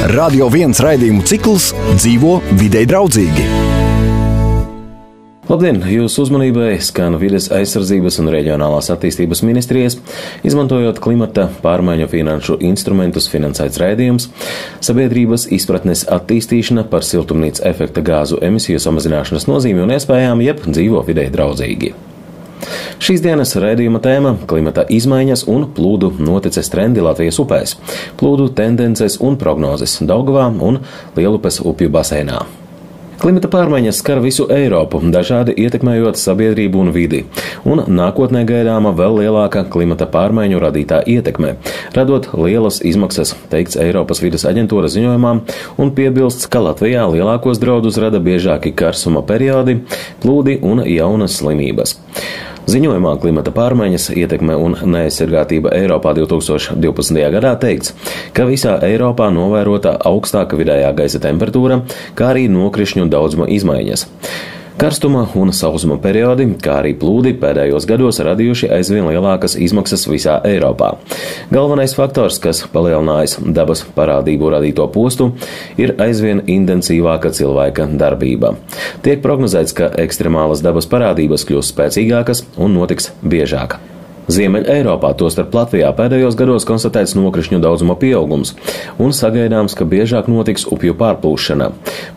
Radio 1 raidījumu cikls Dzīvo videi draudzīgi. Labdien! Jūsu uzmanībai skan Vides aizsardzības un reģionālās attīstības ministrijas, izmantojot klimata pārmaiņu finanšu instrumentus finansēts raidījums sabiedrības izpratnes attīstīšana par siltumnīca efekta gāzu emisiju samazināšanas nozīmi un iespējām, jeb dzīvo videi draudzīgi. Šīs dienas raidījuma tēma – klimata izmaiņas un plūdu noteces trendi Latvijas upēs, plūdu tendences un prognozes Daugavā un Lielupes upju baseinā. Klimata pārmaiņas skar visu Eiropu, dažādi ietekmējot sabiedrību un vidi, un nākotnē gaidāma vēl lielāka klimata pārmaiņu radītā ietekme, radot lielas izmaksas, teikts Eiropas vides aģentūras ziņojumā, un piebilsts, ka Latvijā lielākos draudus rada biežāki karsuma periodi, plūdi un jaunas slimības. Ziņojumā klimata pārmaiņas, ietekme un neaizsargātība Eiropā 2012. gadā teikts, ka visā Eiropā novērota augstāka vidējā gaisa temperatūra, kā arī nokrišņu daudzuma izmaiņas. Karstuma un sausuma periodi, kā arī plūdi pēdējos gados radījuši aizvien lielākas izmaksas visā Eiropā. Galvenais faktors, kas palielinājis dabas parādību radīto postu, ir aizvien intensīvāka cilvēka darbība. Tiek prognozēts, ka ekstremālas dabas parādības kļūs spēcīgākas un notiks biežāk. Ziemeļ Eiropā, tostarp Latvijā, pēdējos gados konstatēts nokrišņu daudzuma pieaugums un sagaidāms, ka biežāk notiks upju pārplūšana.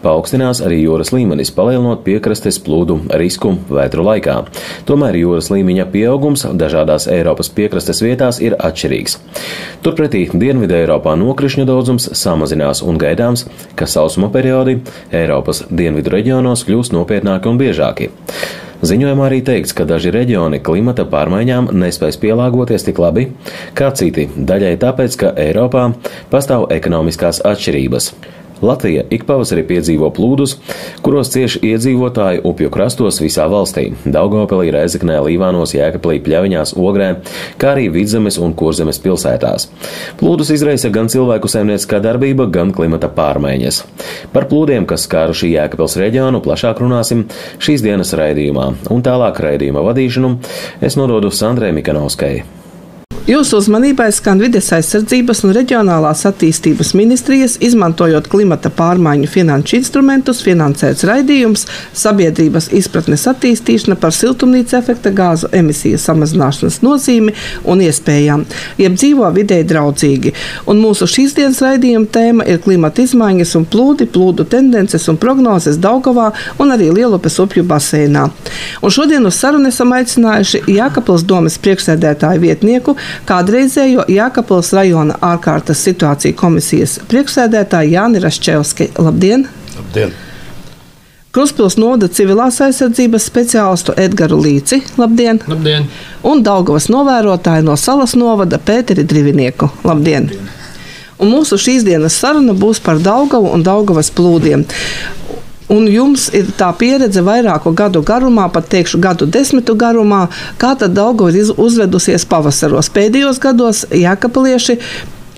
Paaugstinās arī jūras līmenis, palielinot piekrastes plūdu risku vētru laikā. Tomēr jūras līmeņa pieaugums dažādās Eiropas piekrastes vietās ir atšķirīgs. Turpretī Dienvidē Eiropā nokrišņu daudzums samazinās un gaidāms, ka sausuma periodi Eiropas dienvidu reģionos kļūs nopietnāki un biežāki. Ziņojumā arī teikts, ka daži reģioni klimata pārmaiņām nespēs pielāgoties tik labi kā citi, daļai tāpēc, ka Eiropā pastāv ekonomiskās atšķirības. Latvija ik pavasarī piedzīvo plūdus, kuros cieši iedzīvotāji upju krastos visā valstī – Daugavpilī, Rēzeknē, Līvānos, Jēkablī, Pļaviņās, Ogrē, kā arī Vidzemes un Kurzemes pilsētās. Plūdus izraisa gan cilvēku saimnieciskā darbība, gan klimata pārmaiņas. Par plūdiem, kas skāruši Jēkabpils reģionu, plašāk runāsim šīs dienas raidījumā, un tālāk raidījuma vadīšanu es nododu Sandrai Mikanovskai. Jūsu uzmanībai skan Vides aizsardzības un reģionālās attīstības ministrijas, izmantojot klimata pārmaiņu finanšu instrumentus, finansēts raidījums sabiedrības izpratnes attīstīšana par siltumnīca efekta gāzu emisiju samazināšanas nozīmi un iespējām, jeb dzīvo videi draudzīgi. Un mūsu šīs dienas raidījuma tēma ir klimata izmaiņas un plūdi, plūdu tendences un prognozes Daugavā un arī Lielupes upju baseinā. Un šodien uz sarunu esam aicinājuši Jēkabpils domes priekšsēdētāju vietnieku, kādreizējo Jēkabpils rajona ārkārtas situāciju komisijas priekšsēdētāju Jāni Raščevski. Labdien! Labdien! Krustpils novada civilās aizsardzības speciālistu Edgaru Līci. Labdien! Labdien! Un Daugavas novērotāju no Salas novada Pēteri Drivinieku. Labdien! Un mūsu šīs dienas saruna būs par Daugavu un Daugavas plūdiem. Un jums ir tā pieredze vairāku gadu garumā, pat teikšu gadu desmitu garumā, kā tad Daugava ir uzvedusies pavasaros. Pēdējos gados jēkabpilieši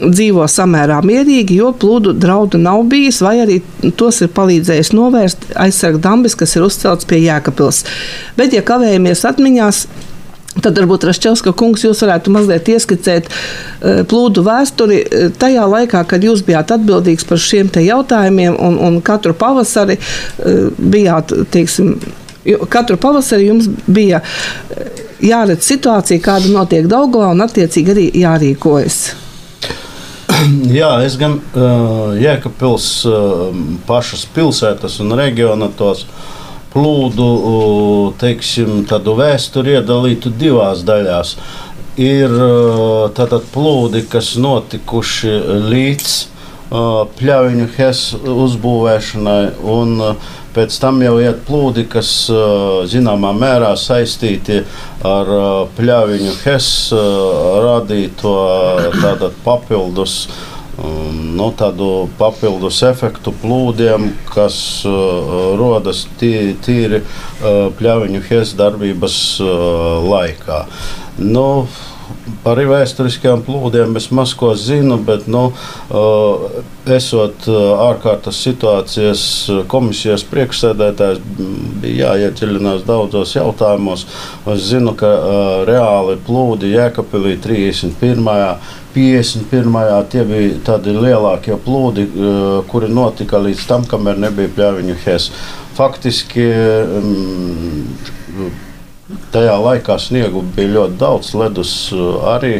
dzīvo samērā mierīgi, jo plūdu draudu nav bijis, vai arī tos ir palīdzējis novērst aizsarga dambis, kas ir uzcelts pie Jēkabpils. Bet, ja kavējamies atmiņās, tad varbūt Raščevska kungs jūs varētu mazliet ieskicēt plūdu vēsturi tajā laikā, kad jūs bijāt atbildīgs par šiem te jautājumiem un katru pavasari bijāt, teiksim, katru pavasari jums bija jāredz situācija, kāda notiek Daugavā un attiecīgi arī jārīkojas. Jā, es gan Jēkabpils pašas pilsētas un reģiona tos plūdu, teiksim, tādu vēsturi iedalītu divās daļās. Ir tātad plūdi, kas notikuši līdz Pļaviņu HES uzbūvēšanai, un pēc tam jau iet plūdi, kas zināmā mērā saistīti ar Pļaviņu HES radīto tātad papildus tādu papildus efektu plūdiem, kas rodas tīri Pļaviņu HES darbības laikā. Par vēsturiskajiem plūdiem es maz ko zinu, bet, esot ārkārtas situācijas komisijas priekšsēdētājs, bija jāiedziļinās daudzos jautājumos. Es zinu, ka reāli plūdi Jēkabpilī 31., 51. Tie bija tādi lielākie plūdi, kuri notika līdz tam, kamēr nebija Pļaviņu HES. Faktiski tajā laikā sniegu bija ļoti daudz, ledus arī,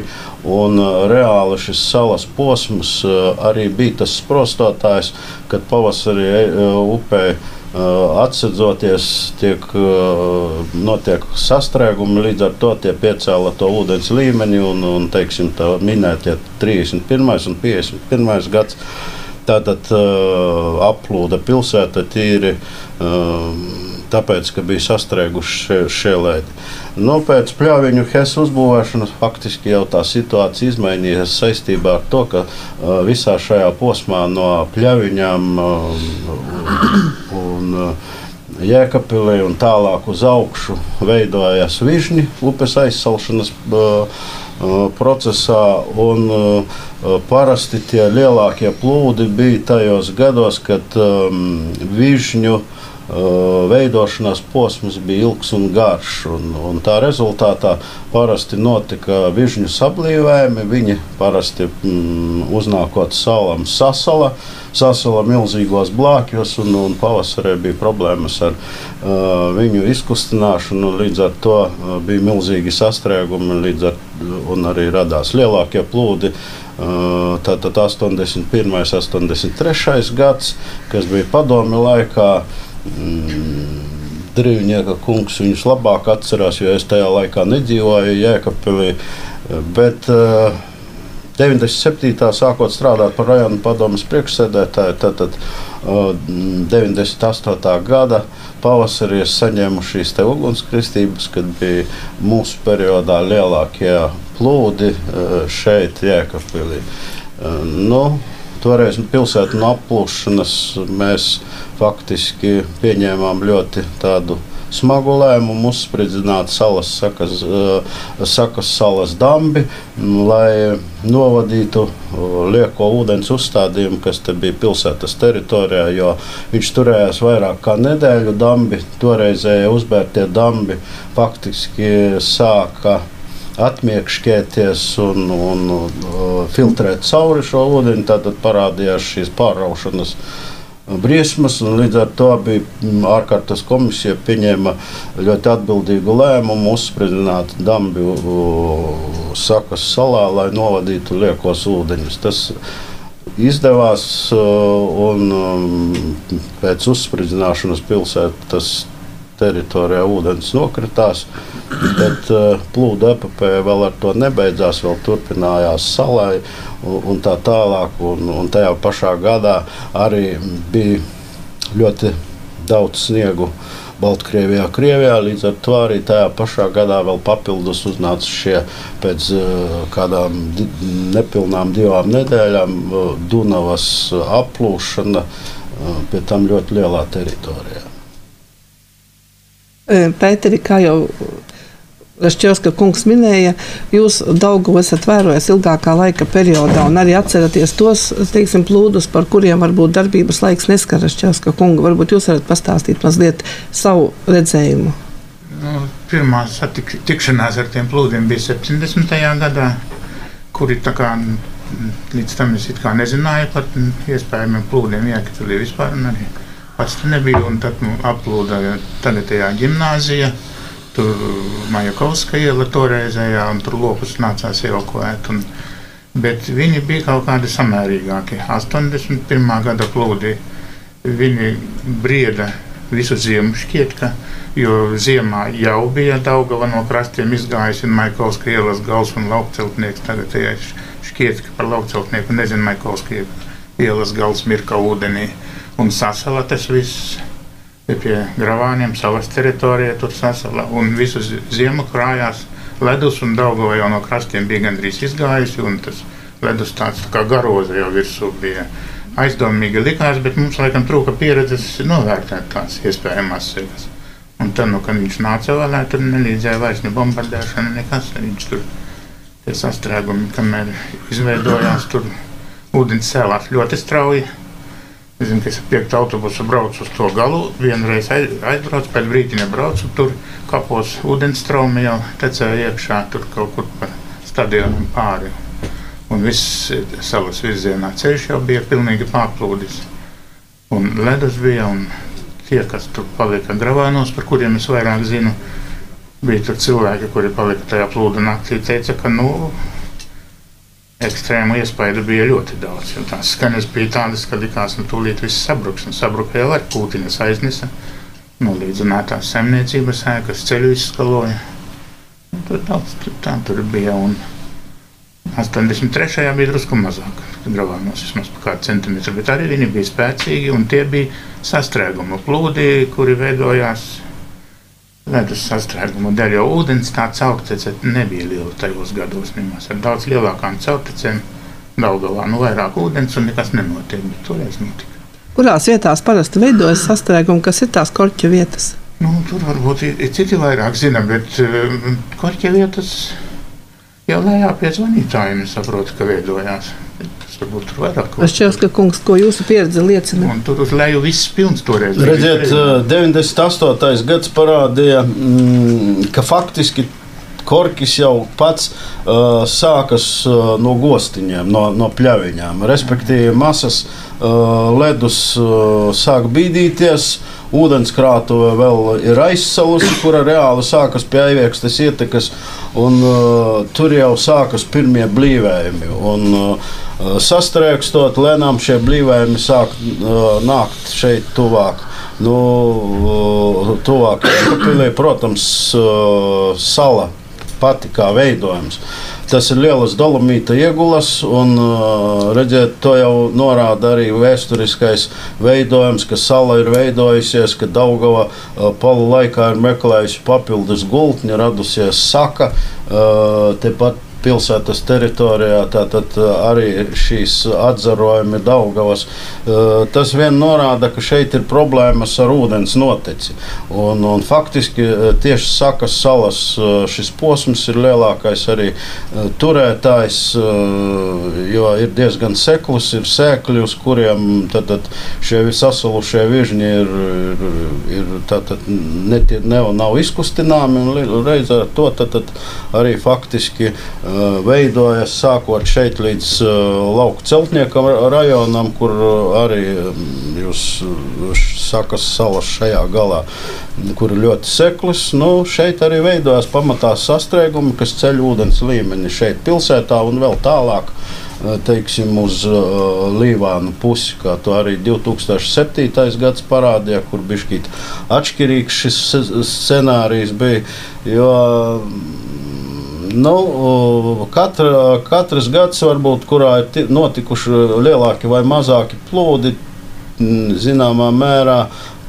un reāli šis salas posms arī bija tas sprostotājs, kad pavasarī upē atsedzoties, notiek sastrēgumi, līdz ar to tie piecēla to ūdens līmeni un teiksim, tā minētie 31. un 51. gads. Tātad aplūda pilsēta tīri tāpēc, ka bija sastrēguši šie lēdi. Pēc Pļaviņu HES uzbūvēšanas faktiski jau tā situācija izmainījās saistībā ar to, ka visā šajā posmā no Pļaviņām un Jēkabpilī un tālāk uz augšu veidojās Vižņi upes aizsalšanas procesā, un parasti tie lielākie plūdi bija tajos gados, kad Vižņu veidošanās posms bija ilgs un garš, un tā rezultātā parasti notika Vižņu sablīvējumi. Viņi parasti uznākot salam sasala milzīgos blākjos, un pavasarē bija problēmas ar viņu izkustināšanu, līdz ar to bija milzīgi sastrēgumi, un arī radās lielākie plūdi. Tātad 81. 83. gads, kas bija padomju laikā. Drīvnieka kungs viņus labāk atcerās, jo es tajā laikā nedzīvoju Jēkabpilī, bet 97. sākot strādāt par rajonu padomes priekšsēdētāju, tad 98. gada pavasarī es saņēmu šīs te ugunskristības, kad bija mūsu periodā lielākie plūdi šeit Jēkabpilī. Toreiz pilsētu no aplūšanas mēs faktiski pieņēmām ļoti tādu smagu lēmumu uzspridzināt Sakas salas dambi, lai novadītu lieko ūdens uzstādījumu, kas te bija pilsētas teritorijā, jo viņš turējās vairāk kā nedēļu. Dambi, toreizēja uzbērtie dambi faktiski sāka atmiekšķēties un filtrēt cauri šo ūdeni, tad parādījās šīs pārraušanas briesmas, un līdz ar to bija ārkārtas komisija pieņēma ļoti atbildīgu lēmumu uzspridzināt dambi Sakas salā, lai novadītu liekos ūdeņus. Tas izdevās, un pēc uzspridzināšanas pilsētas teritorijā ūdens nokritās, bet plūdu epopēja vēl ar to nebeidzās, vēl turpinājās salai un tā tālāk, un tajā pašā gadā arī bija ļoti daudz sniegu Baltkrievijā, Krievijā, līdz ar to arī tajā pašā gadā vēl papildus uznāca šie pēc kādām nepilnām 2 nedēļām Dunavas aplūšana, pie tam ļoti lielā teritorijā. Pēteri, kā jau Rašķevska kungs minēja, jūs Daugavu esat vērojis ilgākā laika periodā un arī atceraties tos, teiksim, plūdus, par kuriem varbūt darbības laiks neskar Rašķevska kungu. Varbūt jūs varat pastāstīt mazliet savu redzējumu. Pirmā tikšanās ar tiem plūdiem bija 70. gadā, kuri tā kā līdz tam es it kā nezināju par iespējamiem plūdiem Jēkabpilī vispār, un arī pats te nebija, un tad aplūda tagadējā ģimnāzija, tur Majakovska iela toreizējā, un tur lopus nācās evakuēt, bet viņi bija kaut kādi samērīgāki. 81. gada plūdi, viņi brieda visu ziemu šķiet, jo ziemā jau bija Daugava no krastiem izgājusi, un Majakovska ielas gals un laukceltnieks, tagad šķiet, ka par laukceltnieku nezinu, Majakovska ielas gals mirka ūdenī. Un sasala tas viss pie Gravāniem, salas teritorijā tur sasala, un visu ziemu krājās ledus, un Daugava jau no krastiem bija gandrīz izgājusi, un tas ledus tāds tā kā garoza jau virsū bija. Aizdomīgi likās, bet mums laikam trūka pieredzes novērtēt tās iespējamās sekas. Un tad, kad viņš nāca vēlē, tur nelīdzēja vairs ne bombardēšana, nekas. Viņš tur tie sastrēgumi, kamēr izveidojās, tur ūdens cēlās ļoti strauji. Es zinu, ka es ar 5. autobusu braucu uz to galu, vienreiz aizbraucu, pēc brīdi nebraucu, tur kapos ūdens straumi jau tecēja iekšā, tur kaut kur pa stadionam pāri. un viss salas virzienā ceļš jau bija pilnīgi pārplūdis. Un ledus bija, un tie, kas tur palika gravānos, par kuriem es vairāk zinu, bija tur cilvēki, kuri palika tajā plūdu naktī, teica, ka, ekstrēmu iespaidu bija ļoti daudz, jo tās skaņas bija tādas, ka likās, tūlīt viss sabruks, un sabruka jau ar Pūtiņas aiznesa, nolīdzinātās saimniecības ēkas, ceļu izskaloja. Tur daudz tur bija, un 83. bija drusku mazāk gravānos, vismaz pa kādu centimetru, bet arī viņi bija spēcīgi, un tie bija sastrēguma plūdi, kuri veidojās ledus sastrēguma dēļ, jo ūdens tā caurtece nebija liela tajos gados nemaz. Ar daudz lielākām caurtecēm Daugavā vairāk ūdens un nekas nenotiek, bet toreiz notika. Kurās vietās parasti veidojas sastrēgumi, kas ir tās korķa vietas? Tur varbūt ir citi vairāk zina, bet korķa vietas jau lejā pie zvanītājiem saprotu, ka veidojās. Varbūt tur vairāk. Šķiet, kungs, ko jūsu pieredze liecina? Un tur uz leju viss pilns toreiz. Redziet, 98. gads parādīja, ka faktiski korķis jau pats sākas no gostiņiem, no pļaviņām. Respektīvi, masas ledus sāk bīdīties, ūdenskrātuve vēl ir aizsalusi, kura reāli sākas pie Aiviekstes ietekas, un tur jau sākas pirmie blīvējumi. Un sastrēgstot, lēnām šie blīvējumi sāk nākt šeit tuvāk. Tuvāk Jēkabpilī, protams, sala pati kā veidojums. Tas ir lielas dolomīta iegulas, un, redziet, to jau norāda arī vēsturiskais veidojums, ka sala ir veidojusies, ka Daugava polu laikā ir meklējusi papildus gultņi, radusies saka, tepat pilsētas teritorijā, tātad arī šīs atzarojumi Daugavas. Tas vien norāda, ka šeit ir problēmas ar ūdens noteci. Un faktiski tieši Sakas salas šis posms ir lielākais arī turētājs, jo ir diezgan seklus, ir sēkļi, uz kuriem tātad šie sasalušie vižņi nav izkustināmi, un reiz ar to tātad arī faktiski veidojas sākot šeit līdz Lauku celtnieka rajonam, kur arī jūs Sakas salas šajā galā, kur ir ļoti seklis. Šeit arī veidojas pamatā sastrēgumi, kas ceļ ūdens līmeni šeit pilsētā un vēl tālāk, teiksim, uz Līvānu pusi, kā to arī 2007. Gads parādīja, kur bišķīt atšķirīgs šis scenārijs bija, jo katrs gads, varbūt, kurā ir notikuši lielāki vai mazāki plūdi, zināmā mērā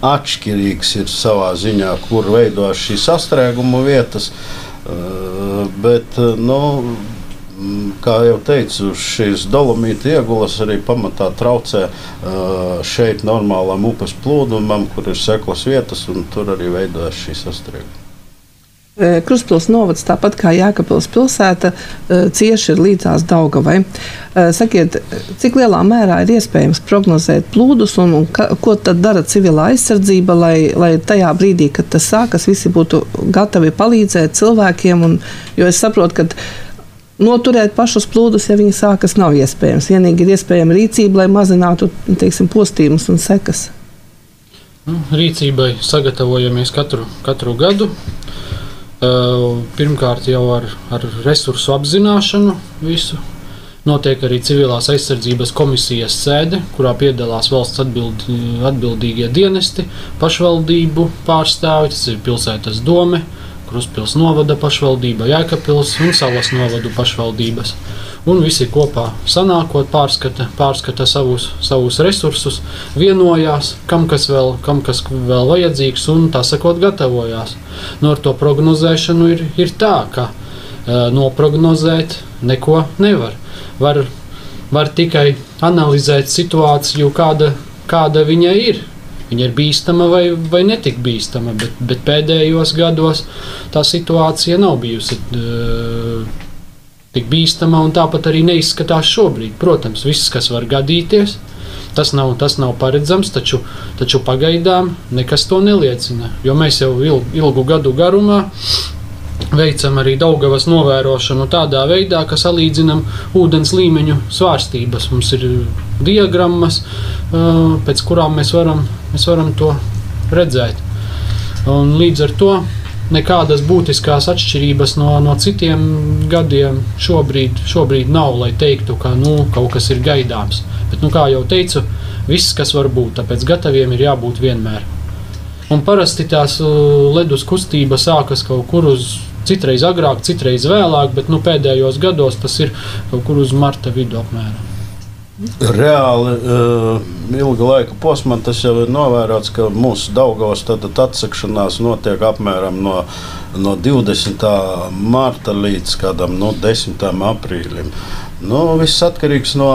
atšķirīgs ir savā ziņā, kur veidojas šī sastrēguma vietas. Bet, kā jau teicu, šīs dolomīta iegulas arī pamatā traucē šeit normālam upes plūdumam, kur ir seklas vietas, un tur arī veidojas šī sastrēguma. Krustpils novads, tāpat kā Jēkabpils pilsēta, cieši ir līdzās Daugavai. Sakiet, cik lielā mērā ir iespējams prognozēt plūdus un ko tad dara civilā aizsardzība, lai tajā brīdī, kad tas sākas, visi būtu gatavi palīdzēt cilvēkiem, jo es saprotu, ka noturēt pašus plūdus, ja viņi sākas, nav iespējams. Vienīgi ir iespējama rīcība, lai mazinātu, teiksim, postījumus un sekas. Rīcībai sagatavojamies katru gadu. Pirmkārt jau ar resursu apzināšanu visu. Notiek arī civilās aizsardzības komisijas sēde, kurā piedalās valsts atbildīgie dienesti, pašvaldību pārstāvji, tas ir pilsētas dome, Krustpils novada pašvaldība, Jēkabpils un Salas novadu pašvaldības. Un visi kopā sanākot, pārskata savus resursus, vienojās, kam kas vēl vajadzīgs un tā sakot gatavojās. Ar to prognozēšanu ir tā, ka noprognozēt neko nevar. Var tikai analizēt situāciju, kāda viņa ir. Viņa ir bīstama vai netik bīstama, bet pēdējos gados tā situācija nav bijusi tik bīstama un tāpat arī neizskatās šobrīd. Protams, viss, kas var gadīties, tas nav paredzams, taču pagaidām nekas to neliecina, jo mēs jau ilgu gadu garumā veicam arī Daugavas novērošanu tādā veidā, ka salīdzinam ūdens līmeņu svārstības. Mums ir diagrammas, pēc kurām mēs varam to redzēt. Un līdz ar to nekādas būtiskās atšķirības no citiem gadiem šobrīd nav, lai teiktu, ka kaut kas ir gaidāms. Bet, kā jau teicu, viss, kas var būt, tāpēc gataviem ir jābūt vienmēr. Un parasti tās ledus kustība sākas kaut kur citreiz agrāk, citreiz vēlāk, bet pēdējos gados tas ir kaut kur uz marta vidu apmēram. Reāli ilga laika posmā tas jau ir novērots, ka mūsu Daugavas atsekšanās notiek apmēram no 20. marta līdz kādam 10. aprīlim. Viss atkarīgs no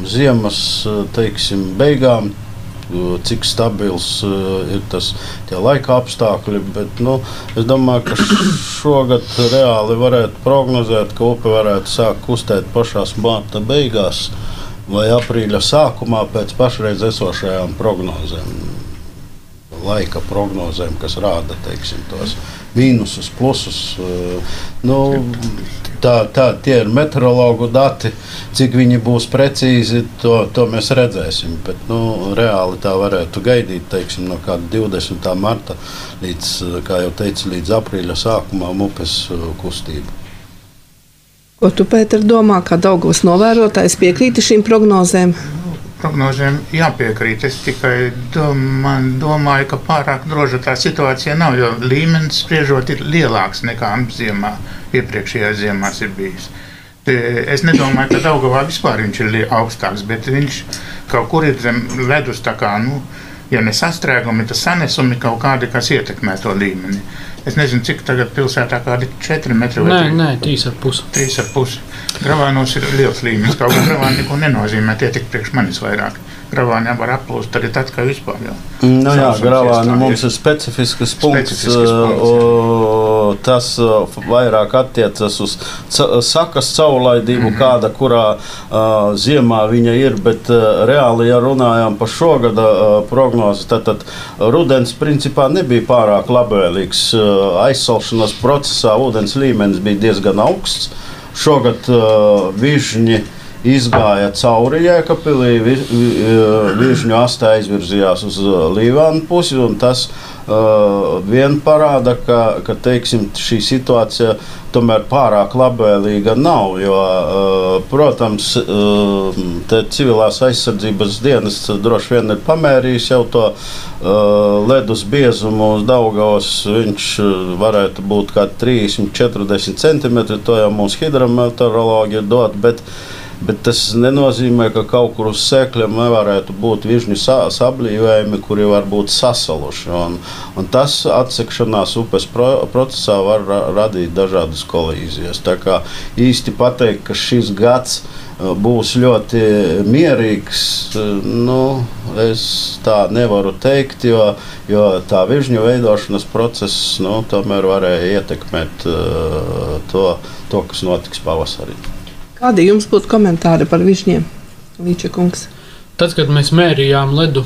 ziemas, beigām, cik stabils ir tie laika apstākļi, bet es domāju, ka šogad reāli varētu prognozēt, ka upe varētu sākt kustēt pašās marta beigās vai aprīļa sākumā pēc pašreiz esošajām prognozēm, laika prognozēm, kas rāda, tos mīnusus, plusus. Tie ir meteorologu dati, cik viņi būs precīzi, to mēs redzēsim. Bet reāli tā varētu gaidīt, no kāda 20. marta līdz, kā jau teicu, līdz aprīļa sākumam upes kustību. Ko tu, Pēter, domā, kā Daugavas novērotājs piekrīti šīm prognozēm? Prognozēm jāpiekrīt. Es tikai domāju, ka pārāk droša tā situācija nav, jo līmenis spriežot ir lielāks nekā iepriekšējās ziemās ir bijis. Es nedomāju, ka Daugavā vispār viņš ir augstāks, bet viņš kaut kur ir zem ledus tā kā, ja ne sastrēgumi, tad sanesumi kaut kādi, kas ietekmē to līmeni. Es nezinu, cik tagad pilsētā kādi 4 metri vai 3? Nē, 3,5. 3,5. Gravānos ir liels līmenis, kaut kā gravāni neko nenozīmē, tie tik priekš manis vairāk. Gravāni var aplūst arī tad, kā vispār jau. Jā, gravāni mums ir specifiskas punkts. Tas vairāk attiecas uz sakas caurlaidību, kāda, kurā ziemā viņa ir, bet reāli, ja runājām par šogada prognozi, tad rudens principā nebija pārāk labvēlīgs. Aizsalšanas procesā ūdens līmenis bija diezgan augsts. Šogad Vižņi izgāja cauri Jēkabpilī, Vižņu asta aizvirzījās uz Līvānu pusi, un tas vien parāda, ka šī situācija tomēr pārāk labvēlīga nav, jo, protams, civilās aizsardzības dienas droši vien ir pamērījis jau to ledus biezumu uz Daugavas, viņš varētu būt kā 30-40 centimetri, to jau mums hidrometeorologi dod, bet tas nenozīmē, ka kaut kur uz sēkļiem nevarētu būt vižņu sablīvējumi, kuri var būt sasaluši. Un tas atsekšanās upes procesā var radīt dažādas kolīzijas. Tā kā īsti pateikt, ka šis gads būs ļoti mierīgs, es tā nevaru teikt, jo tā vižņu veidošanas process tomēr varēja ietekmēt to, kas notiks pavasarī. Kādi jums būtu komentāri par vižņiem, Līča kungs? Tad, kad mēs mērījām ledu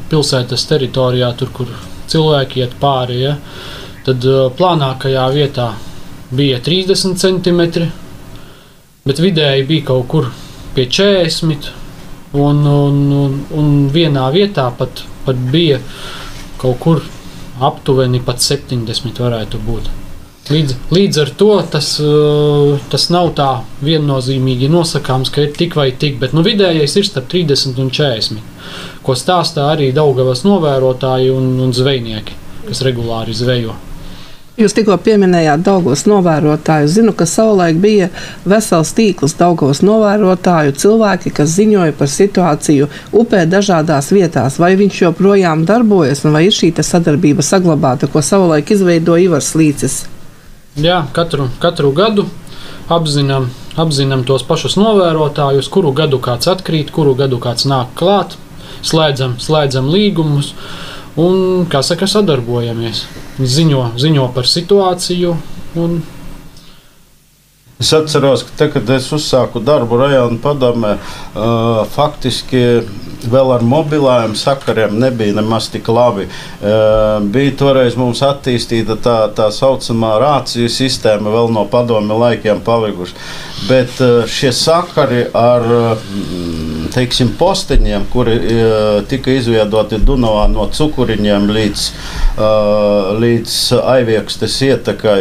pilsētas teritorijā, tur, kur cilvēki iet pāri, tad plānākajā vietā bija 30 centimetri, bet vidēji bija kaut kur pie 40, un vienā vietā pat bija kaut kur aptuveni pat 70 varētu būt. Līdz ar to tas nav tā viennozīmīgi nosakāms, ka ir tik vai tik, bet vidējais ir starp 30 un 40, ko stāstā arī Daugavas novērotāji un zvejnieki, kas regulāri zvejo. Jūs tikko pieminējāt Daugavas novērotāju. Zinu, ka savulaik bija vesels tīkls Daugavas novērotāju, cilvēki, kas ziņoja par situāciju upē dažādās vietās. Vai viņš joprojām darbojas, un vai ir šī sadarbība saglabāta, ko savulaik izveidoja Ivars Līcis? Jā, katru gadu apzinām tos pašus novērotājus, kuru gadu kāds atkrīt, kuru gadu kāds nāk klāt, slēdzam līgumus un, kā saka, sadarbojamies. Ziņo par situāciju. Es atceros, ka kad es uzsāku darbu rajona padomē, faktiski vēl ar mobilājiem sakariem nebija nemaz tik labi. Bija toreiz mums attīstīta tā saucamā rāciju sistēma, vēl no padomju laikiem palikuši. Bet šie sakari ar, teiksim, posteņiem, kuri tika izviedoti Dunavā no Cukuriņiem līdz Aiviekstes ietakai,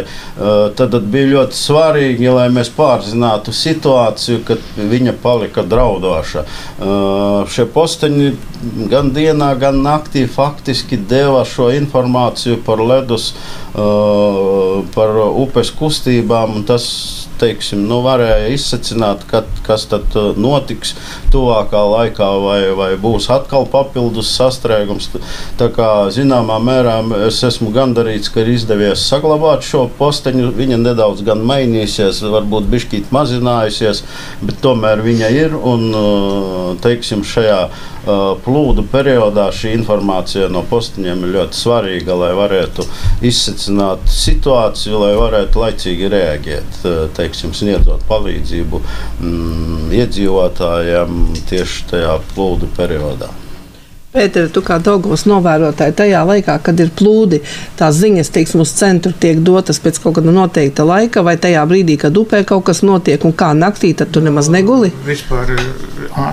tad bija ļoti svarīgi, lai mēs pārzinātu situāciju, kad viņa palika draudoša. Šie posteņi gan dienā, gan naktī faktiski deva šo informāciju par ledus, par upes kustībām, un tas, teiksim, varēja izsacināt, kas tad notiks tuvākā laikā, vai būs atkal papildus sastrēgums. Tā kā zināmā mērā es esmu gandarīts, ka ir izdevies saglabāt šo posteņu. Viņa nedaudz gan mainīsies, varbūt bišķīt mazinājusies, bet tomēr viņa ir, un, teiksim, šajā plūdu periodā šī informācija no posteņiem ir ļoti svarīga, lai varētu izsacināt situāciju, lai varētu laicīgi reaģēt, teiksim, sniedzot palīdzību iedzīvotājiem tieši tajā plūdu periodā. Pēter, tu kā Daugavas novērotāji tajā laikā, kad ir plūdi, tās ziņas, teiksim, uz centru tiek dotas pēc kaut kāda noteikta laika, vai tajā brīdī, kad upē kaut kas notiek, un kā naktī, tad tu nemaz neguli? Vispār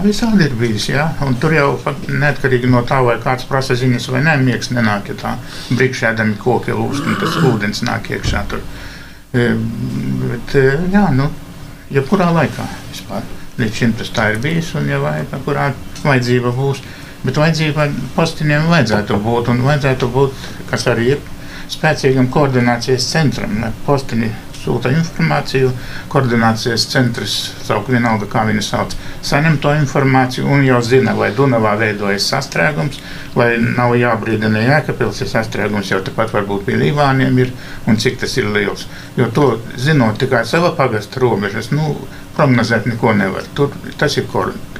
visādi ir bijis, jā. Un tur jau neatkarīgi no tā, vai kāds prasa ziņas vai ne, miegs nenāk, ja tā brikšēdami koki lūst, un tas ūdens nāk iekšā tur. Bet, jā, jebkurā laikā vispār. Līdz šim tas tā ir bijis, un ja kurā vajadzība būs. Bet vajadzība postiņiem vajadzētu būt, un vajadzētu būt, kas arī ir, spēcīgam koordinācijas centram. Postiņi sūta informāciju, koordinācijas centrs, vienalga kā viņi sauc, saņem to informāciju un jau zina, vai Dunavā veidojas sastrēgums, vai nav jābrīdina Jēkabpils, ja sastrēgums jau tepat varbūt pie Līvāniem ir, un cik tas ir liels. Jo to, zinot tikai sava pagasta robežas, prognozēt neko nevar. Tas ir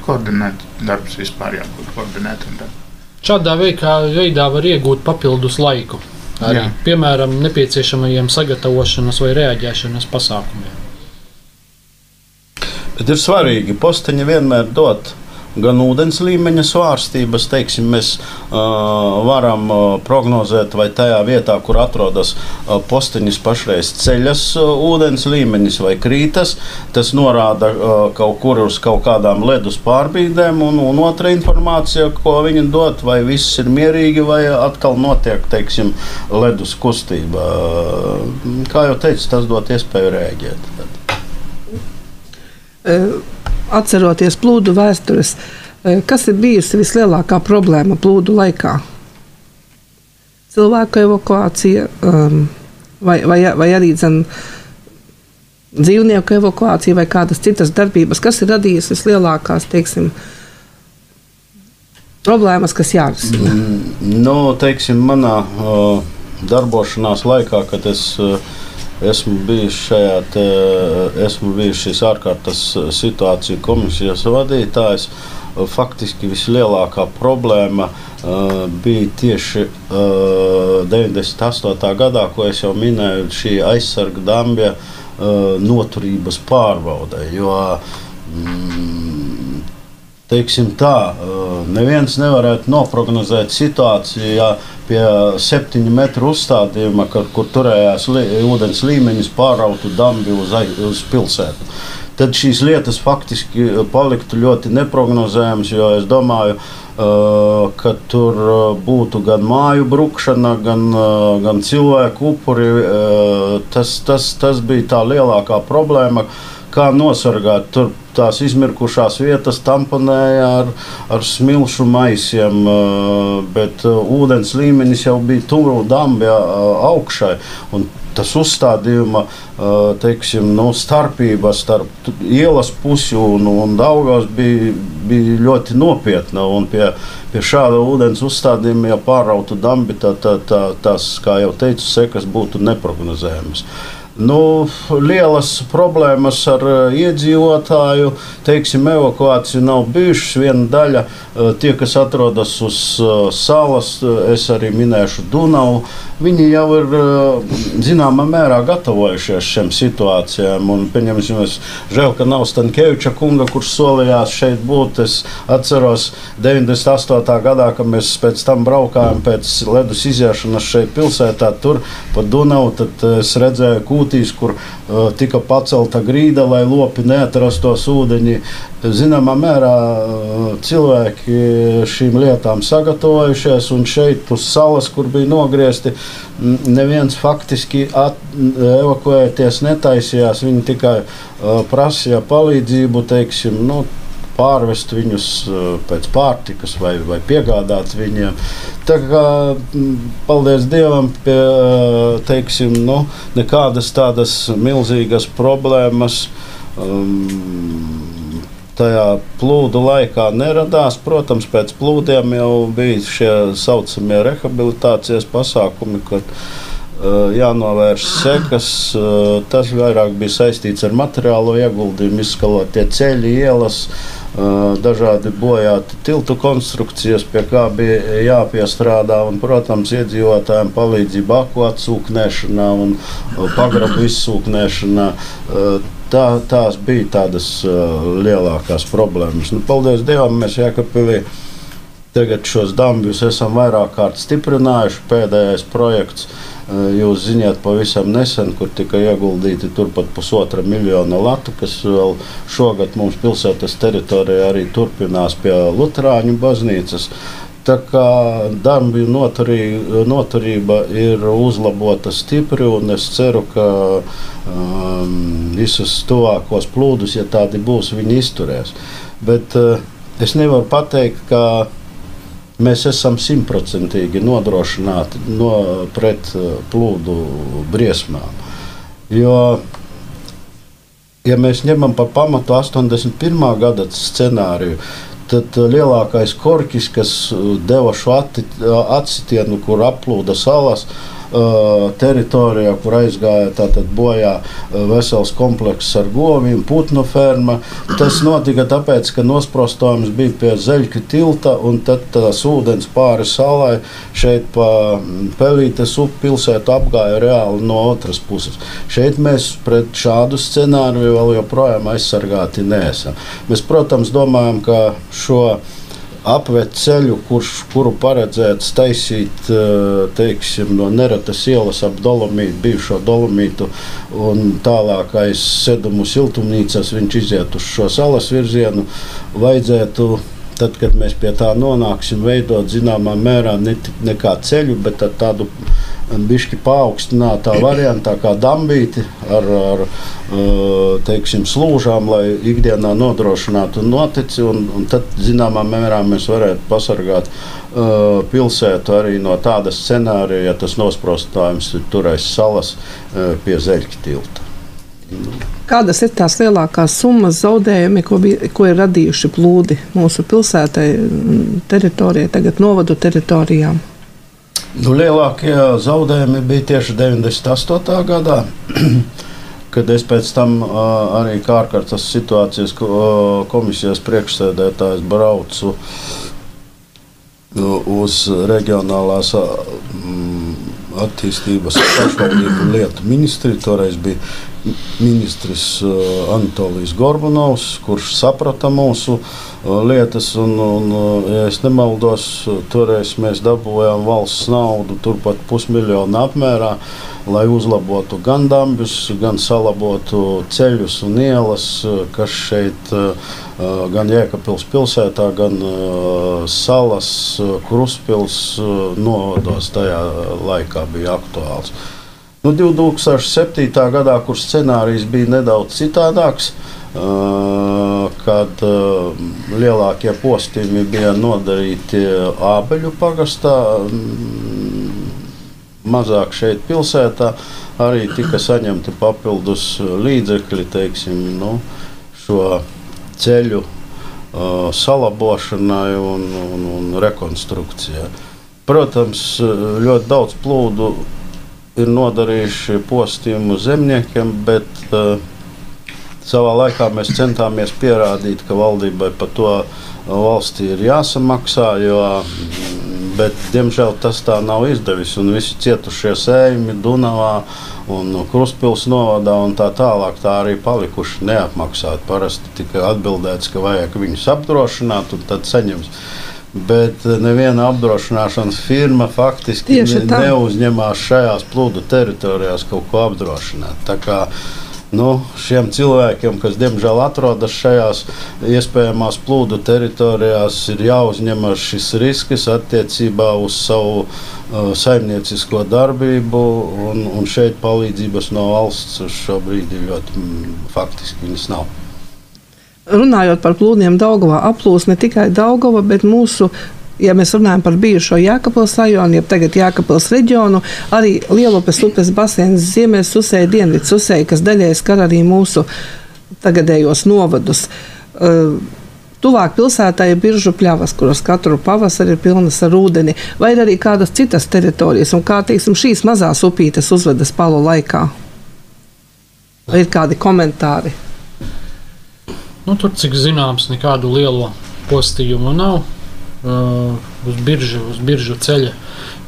koordinēt darbs vispār, jābūt koordinētam darbam. Šādā veidā var iegūt papildus laiku. Arī, piemēram, nepieciešamajiem sagatavošanas vai reaģēšanas pasākumiem. Bet ir svarīgi posteņi vienmēr dot gan ūdens līmeņa svārstības, teiksim, mēs varam prognozēt, vai tajā vietā, kur atrodas posteņis pašreiz ceļas ūdens līmenis vai krītas, tas norāda kaut kur uz kaut kādām ledus pārbīdēm, un otra informācija, ko viņi dod, vai viss ir mierīgi, vai atkal notiek, teiksim, ledus kustība. Kā jau teicu, tas dod iespēju reaģēt. Atceroties plūdu vēstures, kas ir bijusi vislielākā problēma plūdu laikā? Cilvēku evakuācija vai arī dzīvnieku evakuācija vai kādas citas darbības, kas ir radījis vislielākās, teiksim, problēmas, kas jārisina? Teiksim, manā darbošanās laikā, kad esmu bijis šīs ārkārtas situāciju komisijas vadītājs, faktiski vislielākā problēma bija tieši 98. gadā, ko es jau minēju, šī aizsarga dambja noturības pārbaude, jo teiksim tā, neviens nevarētu noprognozēt situāciju, ja pie 7 metru uzstādījuma, kur turējās ūdens līmenis, pārautu dambi uz pilsētu. Tad šīs lietas faktiski paliktu ļoti neprognozējams, jo es domāju, ka tur būtu gan māju brukšana, gan cilvēku upuri. Tas bija tā lielākā problēma, kā nosargāt. Tur tās izmirkušās vietas tamponēja ar smilšu maisiem, bet ūdens līmenis jau bija tuvu dambja augšai. Un tas uzstādījuma, teiksim, starpība starp ielas pusi un Daugavas bija ļoti nopietna. Un pie šāda ūdens uzstādījuma, ja pārautu dambi, tās, kā jau teicu, sekas būtu neprognozējamas. Lielas problēmas ar iedzīvotāju, teiksim, evakuāciju nav bijušas. Viena daļa, tie, kas atrodas uz salas, es arī minēšu Dunavu, viņi jau ir zināmā mērā gatavojušies šiem situācijām. Un, pieņemsim, žēl, ka nav Stankēviča kunga, kurš solījās šeit būt. Es atceros 98. gadā, kad mēs pēc tam braukājām pēc ledus iziešanas šeit pilsētā, tur pa Dunavu, tad es redzēju kūtīs, kur tika pacelta grīda, lai lopi neatrastos ūdeņi. Zināmā mērā cilvēki šīm lietām sagatavojušies, un šeit uz salas, kur bija nogriezti, neviens faktiski evakuēties netaisījās. Viņi tikai prasīja palīdzību, teiksim, pārvest viņus pēc pārtikas vai piegādāt viņiem. Tā kā, paldies Dievam, teiksim, nekādas tādas milzīgas problēmas tajā plūdu laikā neradās. Protams, pēc plūdiem jau bija šie saucamie rehabilitācijas pasākumi, kad jānovērš sekas. Tas vairāk bija saistīts ar materiālo ieguldījumu, izskalotie ceļi, ielas, dažādi bojāti tiltu konstrukcijas, pie kā bija jāpiestrādā, un, protams, iedzīvotājiem palīdzība aku atsūknēšanā un pagrabu izsūknēšanā. Tās bija tādas lielākās problēmas. Paldies Dievam, mēs Jēkabpilī tagad šos dambjus esam vairāk kārt stiprinājuši. Pēdējais projekts, jūs ziņāt, pavisam nesen, kur tika ieguldīti turpat 1,5 miljona latu, kas vēl šogad mums pilsētas teritorijā arī turpinās pie Luterāņu baznīcas. Tā kā dambju noturība ir uzlabota stipri, un es ceru, ka visus tuvākos plūdus, ja tādi būs, viņi izturēs. Bet es nevaru pateikt, ka mēs esam 100% nodrošināti pret plūdu briesmām. Jo, ja mēs ņemam par pamatu 81. gada scenāriju, tad lielākais korķis, kas deva šo atsitienu, kur aplūda salas teritorijā, kur aizgāja tātad bojā vesels komplekss ar govīm, putnu ferma. Tas notika tāpēc, ka nosprostojums bija pie Zeļķu tilta, un tad tās ūdens pāri salai šeit pa Pelītes upi pilsētu apgāja reāli no otras puses. Šeit mēs pret šādu scenāriju vēl joprojām aizsargāti neesam. Mēs, protams, domājam, ka šo apved ceļu, kuru paredzēts taisīt, teiksim, no Neretas ielas ap Dolomītu, bijušo Dolomītu un tālāk aiz Sedumu siltumnīcas, viņš iziet uz šo salas virzienu, vajadzētu, tad, kad mēs pie tā nonāksim, veidot zināmā mērā ne kā ceļu, bet ar tādu bišķi paaugstinātā variantā kā dambīti ar teiksim, slūžām, lai ikdienā nodrošinātu notici, un tad zināmā mērā mēs varētu pasargāt pilsētu arī no tāda scenārija, ja tas nosprostājums turēs salas pie Zeļķa tilta. Kādas ir tās lielākās summas zaudējumi, ko ir radījuši plūdi mūsu pilsētai, teritorijai, tagad novadu teritorijām? Lielākie zaudējumi bija tieši 98. gadā, kad es pēc tam arī kā ārkārtas situācijas komisijas priekšsēdētājs braucu uz reģionālās attīstības pašvaldību lietu ministriju. Toreiz bija ministrs Anatolijs Gorbunovs, kurš saprata mūsu lietas, un ja es nemaldos, toreiz mēs dabūjām valsts naudu turpat 500 000 apmērā, lai uzlabotu gan dambjus, gan salabotu ceļus un ielas, kas šeit gan Jēkabpils pilsētā, gan salas Kruspils novados tajā laikā bija aktuāls. 2007. gadā, kur scenārijs bija nedaudz citādāks, kad lielākie postījumi bija nodarīti Ābeļu pagastā, mazāk šeit pilsētā, arī tika saņemti papildus līdzekļi, teiksim, šo ceļu salabošanai un rekonstrukcijai. Protams, ļoti daudz plūdu ir nodarījuši postījumu zemniekiem, bet savā laikā mēs centāmies pierādīt, ka valdībai par to valstī ir jāsamaksā, bet, diemžēl, tas tā nav izdevis. Un visi cietušie sējumi Dunavā un Krustpils novadā un tā tālāk tā arī palikuši neapmaksāti. Parasti tika atbildēts, ka vajag viņus apdrošināt un tad saņems. Bet neviena apdrošināšanas firma faktiski neuzņemās šajās plūdu teritorijās kaut ko apdrošināt. Tā kā šiem cilvēkiem, kas diemžēl atrodas šajās iespējamās plūdu teritorijās, ir jāuzņemas šis risks attiecībā uz savu saimniecisko darbību, un šeit palīdzības no valsts šobrīd ļoti faktiski viņas nav. Runājot par plūdiem Daugavā, aplūst ne tikai Daugava, bet mūsu, ja mēs runājam par bijušo Jēkabpils rajonu, jeb tagad Jēkabpils reģionu, arī Lielupes upes basēns Ziemeļs Susēja, Dienvids Susēja, kas daļai skar arī mūsu tagadējos novadus. Tuvāk pilsētā ir Biržu pļavas, kuras katru pavasari ir pilnas ar ūdeni, vai arī kādas citas teritorijas, un kā, teiksim, šīs mazās upītes uzvedas palu laikā? Vai ir kādi komentāri? Tur, cik zināms, nekādu lielo postījumu nav. Uz biržu ceļa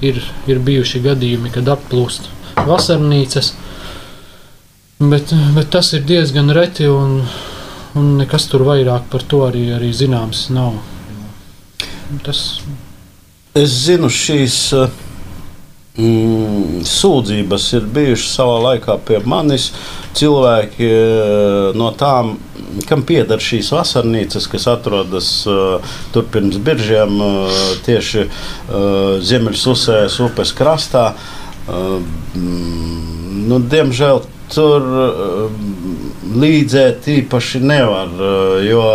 ir bijuši gadījumi, kad applūst vasarnīcas, bet tas ir diezgan reti, un nekas tur vairāk par to arī zināms nav. Es zinu, šīs sūdzības ir bijušas savā laikā pie manis. Cilvēki no tām, kam pieder šīs vasarnīcas, kas atrodas tur pirms Biržiem, tieši Ziemeļsusējas upes krastā, diemžēl tur līdzēt īpaši nevar, jo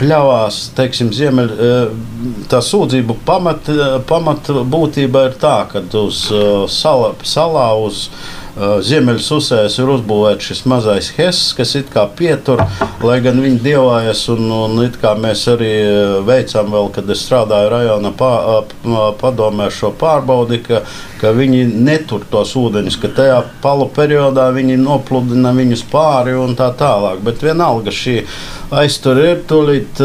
pļavās, teiksim, tā sūdzību pamat būtība ir tā, ka uz salā uz Ziemeļsusējas ir uzbūvēts šis mazais hess, kas it kā pietur, lai gan viņi dievājas, un it kā mēs arī veicām vēl, kad es strādāju rajona padomē šo pārbaudi, ka viņi netur tos ūdeņus, ka tajā palu periodā viņi nopludina viņus pāri un tā tālāk. Bet vienalga šī aiztur ir tūlīt,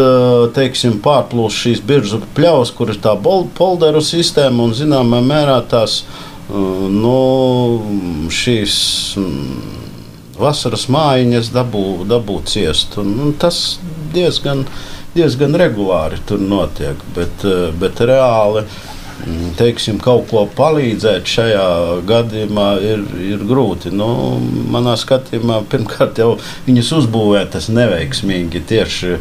teiksim, pārplūst šīs Biržu pļavas, kur ir tā polderu sistēma, un zināmā mērā tās šīs vasaras mājiņas dabū ciest. Un tas diezgan regulāri tur notiek, bet reāli, teiksim, kaut ko palīdzēt šajā gadījumā ir grūti. Manā skatījumā pirmkārt jau viņas uzbūvētas neveiksmīgi. Tieši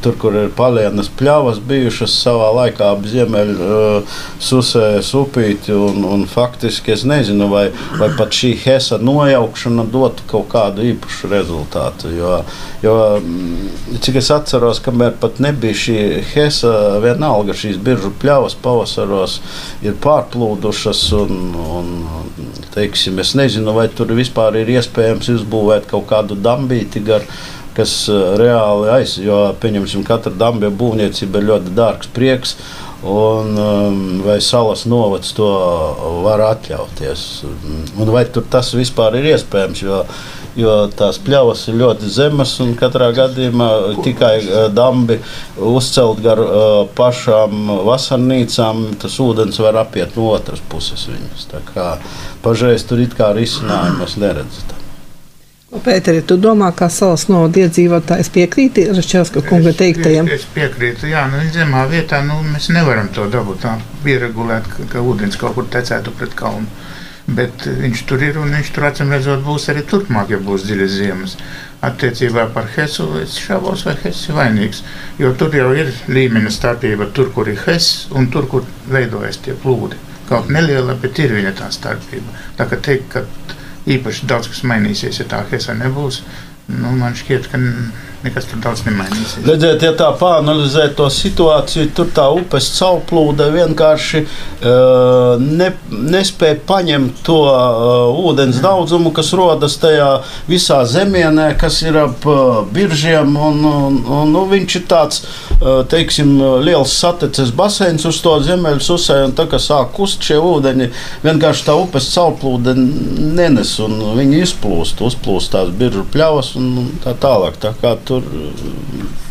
tur, kur ir palienas pļavas bijušas savā laikā ap Ziemeļsusējas upīti, un faktiski es nezinu, vai pat šī hesa nojaukšana dotu kaut kādu īpašu rezultātu. Jo cik es atceros, kamēr pat nebija šī hesa, vienalga šīs Biržu pļavas pavasaros ir pārplūdušas, un teiksim, es nezinu, vai tur vispār ir iespējams izbūvēt kaut kādu dambīti, kas reāli jo, pieņemsim, katra dambja būvniecība ir ļoti dārgs prieks, vai salas novads to var atļauties. Un vai tur tas vispār ir iespējams, jo tās pļavas ir ļoti zemas, un katrā gadījumā tikai dambi uzcelt gar pašām vasarnīcām, tas ūdens var apiet no otras puses viņas. Tā kā pašreiz tur it kā risinājumu es neredzu. Pēteri, tu domā, kā salas novada iedzīvotājs piekrīti Raščevska kunga teiktajiem? Es piekrītu, jā, zemā vietā mēs nevaram to dabūt tā pieregulēt, ka ūdens kaut kur tecētu pret kalnu. Bet viņš tur ir, un viņš tur acīmredzot būs arī turpmāk, ja būs dziļas ziemas. Attiecībā par hesu es šaubos, vai hess ir vainīgs, jo tur jau ir līmeņa starpība, tur, kur ir hess, un tur, kur veidojas tie plūdi. Kaut neliela, bet ir viņa tā starpība. Tā kā teikt, ka īpaši daudz kas mainīsies, ja tā hesa nebūs, man šķiet, ka nekas tur daudz nemainīsies. Redziet, ja tā pāanalizē to situāciju, tur tā upes caurplūde vienkārši nespēja paņemt to ūdens daudzumu, kas rodas tajā visā zemienē, kas ir ap biržiem. Un viņš ir tāds, teiksim, liels sateces baseins uz to Ziemeļas usē, un tā, ka sāk kust šie ūdeņi, vienkārši tā upes caurplūde nenes, un viņi uzplūst tās biržu pļavas un tā tālāk. Tā kā tur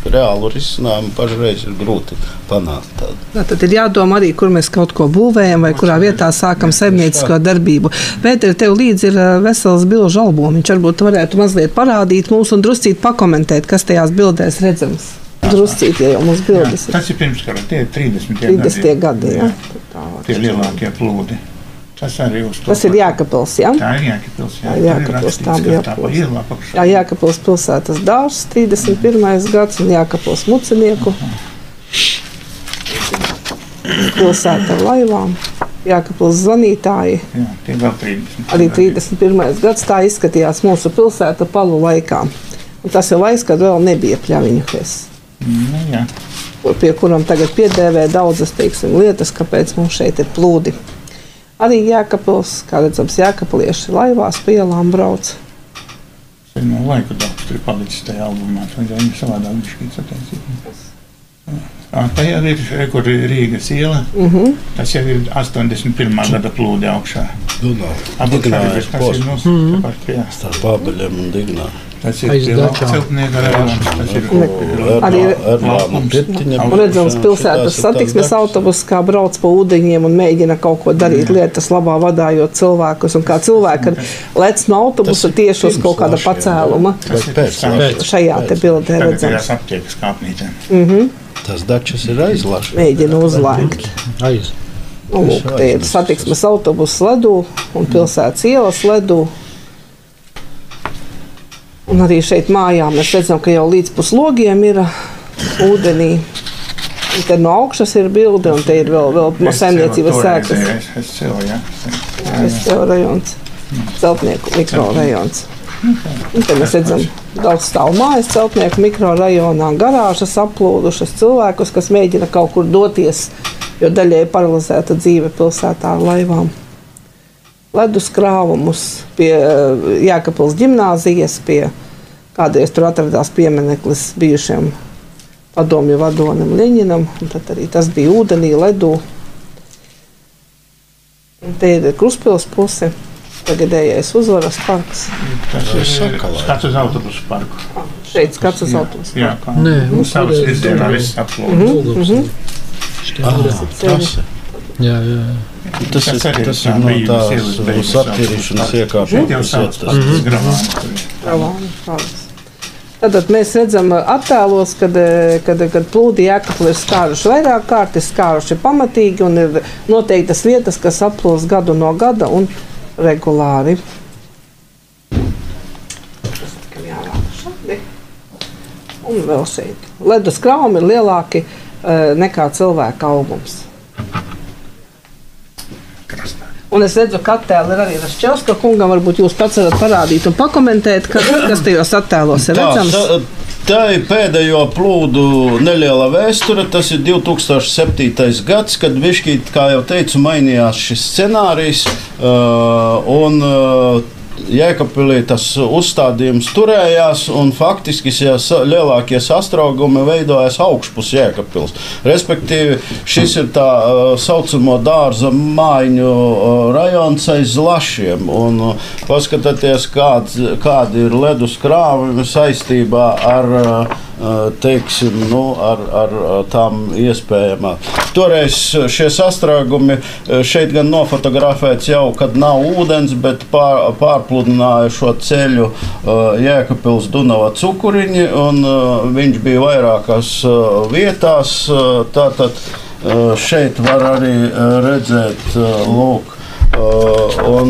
reālu risinājumu pašreiz ir grūti panākt. Tad ir jādomā arī, kur mēs kaut ko būvējam vai kurā vietā sākam saimniecisko darbību. Pēter, tev līdzi ir vesels bilžu albumiņš. Varbūt varētu mazliet parādīt mums un druscīt pakomentēt, kas tajās bildēs redzams. Druscīt, ja jau mums bildes ir. Tas ir pirmskara, tie ir 30. gadi. Jā. Tie lielākie plūdi. Tas arī uz to. Tas ir Jēkabpils, jā? Tā ir Jēkabpils, jā. Jēkabpils, tā bija Jēkabpils. Jā, Jēkabpils pilsētas dārs, 31. gads, un Jēkabpils mucinieku. Pilsēta ar laivām, Jēkabpils zvanītāji. Jā, tie vēl 30. Arī 31. gads tā izskatījās mūsu pilsēta palu laikā. Un tas ir laiks, kad vēl nebija pļaviņu hes. Jā. Pie kuram tagad piedēvē daudzas, teiksim, lietas, kāpēc mums šeit ir plūdi. Arī Jēkabpils, kā redzams, jēkabplieši laivās pa ielām brauc. Tas no laika daudz tur ir palicis tajā albumā, tad viņi savādāk bišķīt sataisīt. Tajā ir, kur ir Rīgas iela, tas jau ir 81. gada plūdi augšā. Dignājas posms. Starp Ābeļiem un Dignāju. Tas ir Celtnieka rajons, tas ir Erlāma Pirtiņa. Un redzams, pilsētas satiksmes autobus, kā brauc pa ūdeņiem un mēģina kaut ko darīt lietas labā, vadājot cilvēkus. Un kā cilvēki lec no autobusa tieši uz kaut kāda pacēluma. Šajā te bildē redzams. Tagad ir aptiekas kāpnītēm. Tas dačas ir aizlaši. Mēģina uzlēkt. Un lūk, te ir satiksmes autobus ledū un pilsētas ielas ledū. Un arī šeit mājā mēs redzam, ka jau līdz puslogiem ir ūdenī. Un te no augšas ir bilde, un te ir vēl saimniecības sēkas. SCO rajons, Celtnieku mikrorajons. Un te mēs redzam daudz stāvu mājas Celtnieku mikrorajonā, garāžas aplūdušas cilvēkus, kas mēģina kaut kur doties, jo daļai paralizēta dzīve pilsētā ar laivām. Ledus krāvumus pie Jēkabpils ģimnāzijas, pie kādreiz tur atradās piemineklis bijušiem padomju vadonim Ļeņinam, un tad arī tas bija ūdenī, ledū. Un te ir Kruspils puse, tagadējais Uzvaras parks. Tas ir skats uz autobusu parku. Šeit skats uz autobusu parku. Jā, kā. Nē, mums savas virzienā viss aplūda. Jā. Tas ir no tās satīrīšanas iekāpšanas vietas. Tad mēs redzam attēlos, kad plūdi Jēkabpili ir skāruši vairāk kārt, ir skāruši pamatīgi un ir noteiktas vietas, kas aplūst gadu no gada un regulāri. Un vēl šeit. Ledus krāvumi ir lielāki nekā cilvēka augums. Un es redzu, ka attēli ir arī Raščevska kungam. Varbūt jūs pats varat parādīt un pakomentēt, kas tajos attēlos ir redzams. Tā ir pēdējo plūdu neliela vēsture. Tas ir 2007. gads, kad višķīt, kā jau teicu, mainījās šis scenārijs. Jēkabpilī tas uzstādījums turējās, un faktiski lielākie sastraugumi veidojas augšpus Jēkabpils. Respektīvi, šis ir tā saucamo dārza mājiņu rajons aiz Lašiem. Un paskatieties, kādi ir ledus krāvumi saistībā ar teiksim, ar tām iespējamām. Toreiz šie sastrēgumi šeit gan nofotografēts jau, kad nav ūdens, bet pārpludināja šo ceļu Jēkabpils Dunava cukuriņi, un viņš bija vairākās vietās. Tātad šeit var arī redzēt, lūk, un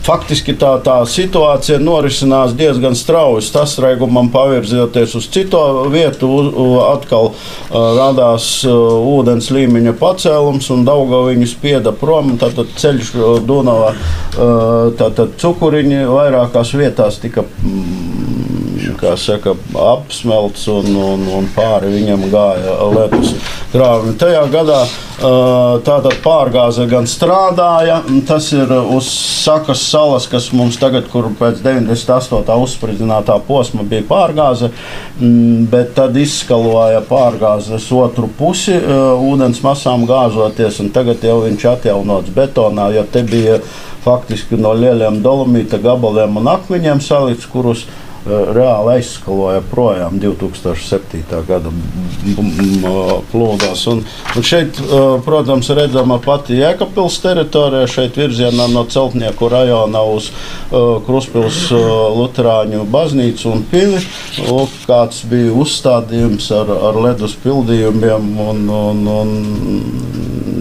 faktiski tā situācija norisinās diezgan strauji. Sastrēgumam pavirzoties uz citu vietu, atkal radās ūdens līmeņa pacēlums un Daugaviņu spieda prom. Tātad ceļš Dunava, tātad cukuriņi vairākās vietās tika kā saka, apsmelts un pāri viņam gāja ledus krāvumi. Tajā gadā tātad pārgāze gan strādāja, tas ir uz Sakas salas, kas mums tagad, kur pēc 98. uzspridzinātā posma bija pārgāze, bet tad izskaloja pārgāzes otru pusi, ūdens masām gāzoties, un tagad jau viņš atjaunots betonā, jo te bija faktiski no lieliem dolomīta gabaliem un akmeņiem salikts, kurus reāli aizskaloja projām 2007. gada plūdās. Un šeit, protams, redzama pati Jēkabpils teritorija, šeit virzienā no Celtnieku rajona uz Kruspils luterāņu baznīcu un pili. Kāds bija uzstādījums ar ledus pildījumiem un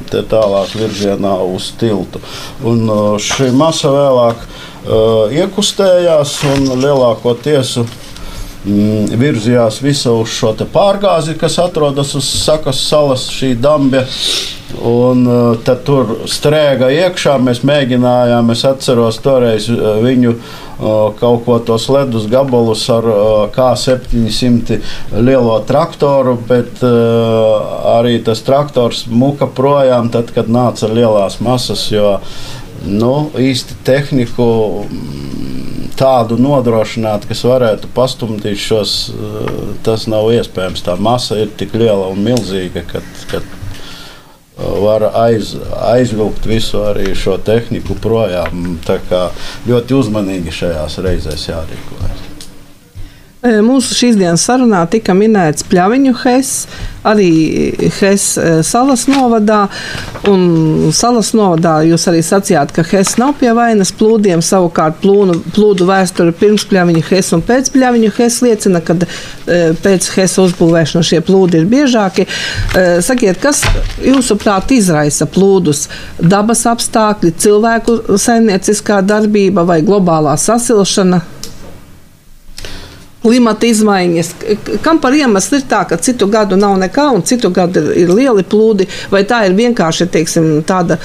te tālāk virzienā uz tiltu. Un šī masa vēlāk iekustējās un lielākoties virzījās visa uz šo te pārgāzi, kas atrodas uz Sakas salas, šī dambja. Un tad tur strēga iekšā, mēs mēģinājām, es atceros toreiz viņu kaut ko tos ledus gabalus ar K700 lielo traktoru, bet arī tas traktors muka projām tad, kad nāca lielās masas, jo īsti tehniku tādu nodrošināt, kas varētu pastumdīt šos, tas nav iespējams. Tā masa ir tik liela un milzīga, ka var aizvilkt visu arī šo tehniku projām. Tā kā ļoti uzmanīgi šajās reizēs jārīkojas. Mūsu šīs dienas sarunā tika minēts Pļaviņu HES, arī HES Salas novadā. Un Salas novadā jūs arī sacījāt, ka HES nav pie vainas plūdiem, savukārt plūdu vēsture pirms Pļaviņu HES un pēc Pļaviņu HES liecina, ka pēc HES uzbūvēšanas šie plūdi ir biežāki. Sakiet, kas jūsuprāt izraisa plūdus? Dabas apstākļi, cilvēku saimnieciskā darbība vai globālā sasilšana? Klimata izmaiņas. Kam par iemeslu ir tā, ka citu gadu nav nekā un citu gadu ir lieli plūdi, vai tā ir vienkārši, teiksim, tāda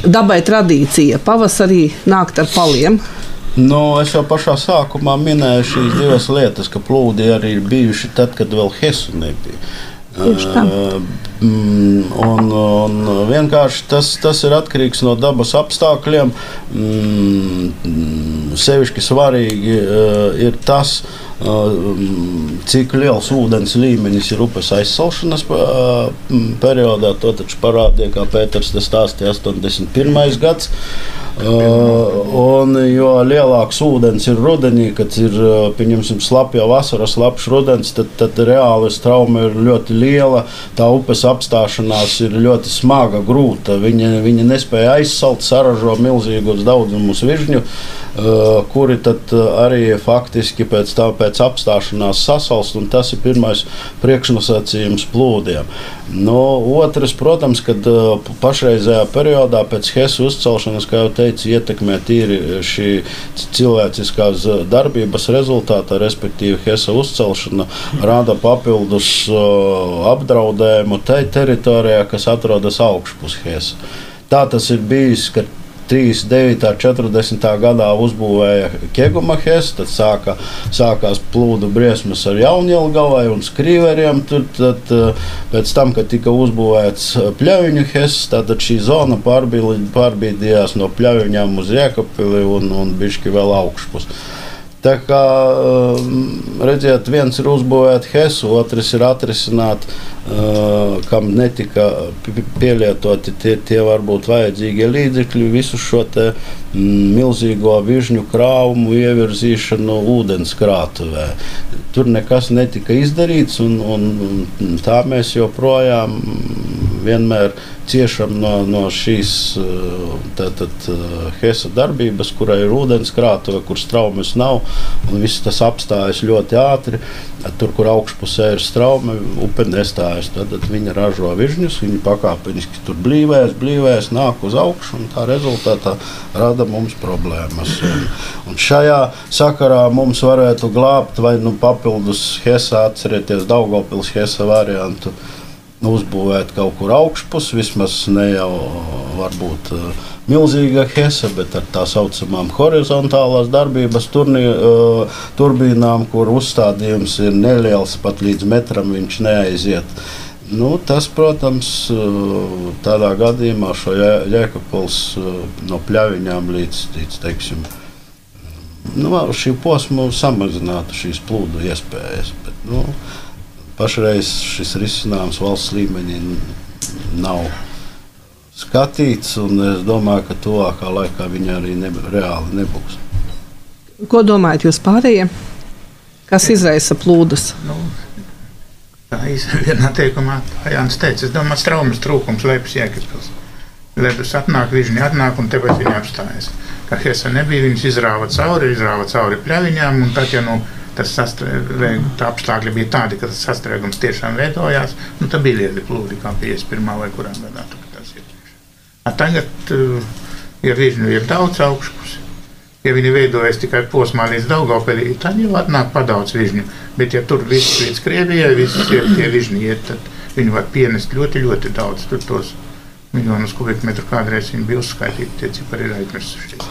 dabai tradīcija pavasarī nākt ar paliem? Es jau pašā sākumā minēju šīs divas lietas, ka plūdi arī ir bijuši tad, kad vēl HESu nebija. Un vienkārši tas ir atkarīgs no dabas apstākļiem. Sevišķi svarīgi ir tas, cik liels ūdens līmenis ir upes aizsalšanas periodā. To taču parādīja, kā Pēters te stāstīja, 81. gads. Un jo lielāks ūdens ir rudenī, kad ir, pieņemsim, slapja vasara, slapjš rudens, tad reāli trauma ir ļoti liela. Tā upes apstāšanās ir ļoti smaga, grūta. Viņa nespēja aizsalt, saražo milzīgus daudzumus vižņu, kuri tad arī faktiski pēc apstāšanās sasalst, un tas ir pirmais priekšnosacījums plūdiem. Otrs, protams, kad pašreizējā periodā pēc HES uzcelšanas, kā jau teicu, ietekmē tīri šī cilvēciskās darbības rezultātā, respektīvi HESa uzcelšana rada papildus apdraudējumu tai teritorijā, kas atrodas augšpus HESa. Tā tas ir bijis, ka 39. 40. gadā uzbūvēja Keguma HES, tad sākās plūdu briesmas ar Jaunjelgavai un Skrīveriem. Tad pēc tam, kad tika uzbūvēts Pļaviņu HES, tad šī zona pārbīdījās no Pļaviņām uz Jēkabpili un bišķi vēl augšpus. Tā kā, redziet, viens ir uzbūvēt HESu, otrs ir atrisināt, kam netika pielietoti tie varbūt vajadzīgie līdzekļi, visu šo te milzīgo vižņu krāvumu ievirzīšanu ūdens krātuvē. Tur nekas netika izdarīts, un tā mēs joprojām vienmēr ciešam no šīs HESa darbības, kurai ir ūdens krātuve, kur straumes nav, un viss tas apstājas ļoti ātri. Tur, kur augšpusē ir straume, upe nestājas. Tad viņa ražo vižņus, viņa pakāpeniski tur blīvēs, nāk uz augšu, un tā rezultātā rada mums problēmas. Un šajā sakarā mums varētu glābt vai papildus HESa, atcerieties Daugavpils HESa variantu, uzbūvēt kaut kur augšpus, vismaz ne jau varbūt milzīga hesa, bet ar tā saucamām horizontālās darbības turbīnām, kur uzstādījums ir neliels, pat līdz metram viņš neaiziet. Tas, protams, tādā gadījumā šo Jēkabpils no Pļaviņām līdz teiksim, šī posma samazinātu šīs plūdu iespējas. Bet, pašreiz šis risinājums valsts līmenī nav skatīts, un es domāju, ka tuvākā laikā viņa arī reāli nebūs. Ko domājat jūs pārējie? Kas izraisa plūdus? Tā vienā teikumā Jānis teica, es domāju, traumas trūkums Leipas Jēkabpils. Ledus atnāk, vižņi atnāk, un tepat viņi apstājas. Kā hesa nebija, viņas izrāva cauri Pļaviņām, un tad, ja tā apstākļi bija tādi, ka tas sastrēgums tiešām veidojās, tad bija lieli plūdi, kā 51. vai kurā gadā. Tagad, ja vižņu ir daudz augšpus, ja viņi veidojas tikai posmā līdz Daugavpilī, tad jau atnāk padaudz vižņu. Bet, ja tur viss līdz Krievijai, visi tie vižņi iet, tad viņi var pienest ļoti, ļoti daudz. Tur tos miljonus kubikmetru kādreiz viņi bija uzskaitīti, tie cipari ir aizmirsušies.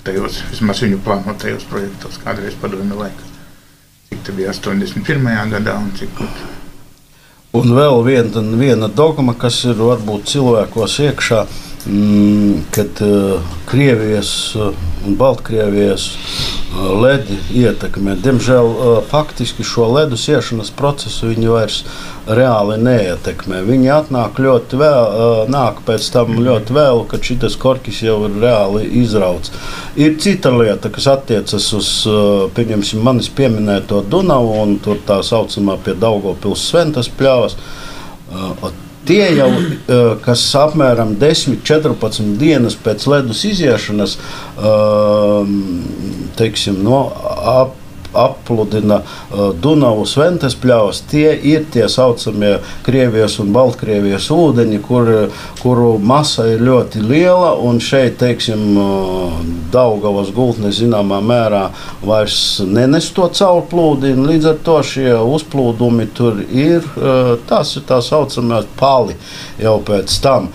Tajos, vismaz viņu plānotajos projektos, kādreiz padomju laikā. Cik te bija 81. gadā un cik kur. Un vēl viena dogma, kas ir varbūt cilvēkos iekšā, kad Krievijas un Baltkrievijas ledi ietekmē. Diemžēl faktiski šo ledu siešanas procesu viņi vairs reāli neietekmē. Viņi atnāk ļoti vēl, nāk pēc tam ļoti vēlu, kad šitas korķis jau ir reāli izrauts. Ir cita lieta, kas attiecas uz, pieņemsim, manis pieminēto Dunavu un tur tā saucamā pie Daugavpils Sventas pļavas. Tie jau, kas apmēram 10-14 dienas pēc ledus iziešanas, teiksim, apludina Dunavu Sventas pļavas, tie ir tie saucamie Krievijas un Baltkrievijas ūdeņi, kuru masa ir ļoti liela, un šeit, teiksim, Daugavas gultne zināmā mērā vairs nenes to caurplūdi, un līdz ar to šie uzplūdumi tur ir, tas ir tā saucamās pali jau pēc tam,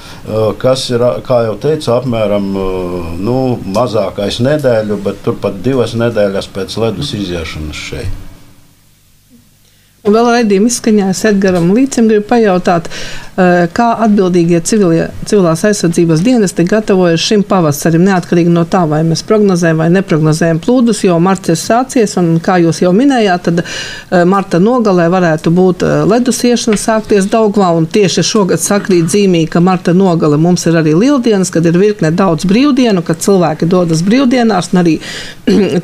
kas ir, kā jau teicu, apmēram mazākais nedēļu, bet turpat 2 nedēļas pēc ledus iziešanas šeit. Un vēl raidījuma izskaņā es Edgaram Līcim gribu pajautāt, kā atbildīgie civilās aizsardzības dienesti gatavojas šim pavasarim, neatkarīgi no tā, vai mēs prognozējam vai neprognozējam plūdus, jo marts ir sācies, un kā jūs jau minējāt, tad marta nogalē varētu būt ledus iešana sākties Daugavā, un tieši šogad sakrīt zīmīgi, ka marta nogale mums ir arī lieldienas, kad ir virkne daudz brīvdienu, kad cilvēki dodas brīvdienās, un arī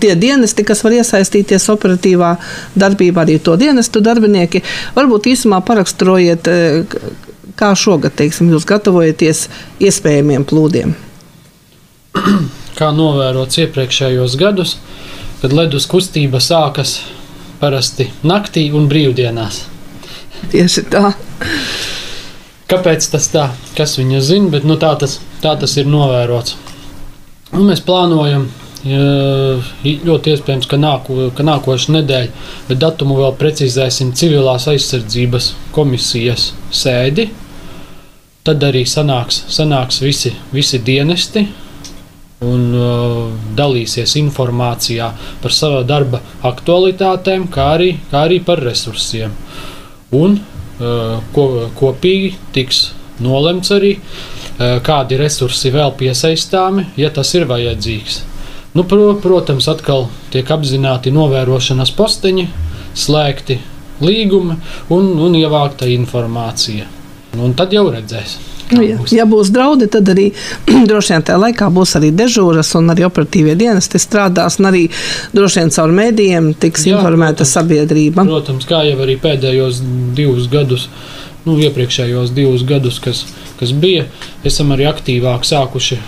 tie dienesti, kas var iesaistīties operatīvā darbībā, arī to dienestu darbinieki. Varbūt īsumā paraksturojiet, kā šogad, teiksim, jūs gatavojaties iespējamiem plūdiem. Kā novērots iepriekšējos gadus, kad ledus kustība sākas parasti naktī un brīvdienās. Tieši tā. Kāpēc tas tā? Kas viņa zina, bet tā tas ir novērots. Un mēs plānojam, ļoti iespējams, ka nākošu nedēļu, bet datumu vēl precizēsim civilās aizsardzības komisijas sēdi. Tad arī sanāks visi dienesti un dalīsies informācijā par sava darba aktualitātēm, kā arī par resursiem. Un kopīgi tiks nolemts arī, kādi resursi vēl piesaistāmi, ja tas ir vajadzīgs. Protams, atkal tiek apzināti novērošanas posteņi, slēgti līgumi un ievākta informācija. Un tad jau redzēs. Ja būs draudi, tad arī droši vien tajā laikā būs arī dežūras un arī operatīvie dienesti strādās un arī droši vien caur mēdījiem tiks informēta sabiedrība. Protams, kā jau arī pēdējos 2 gadus, iepriekšējos 2 gadus, kas bija, esam arī aktīvāk sākuši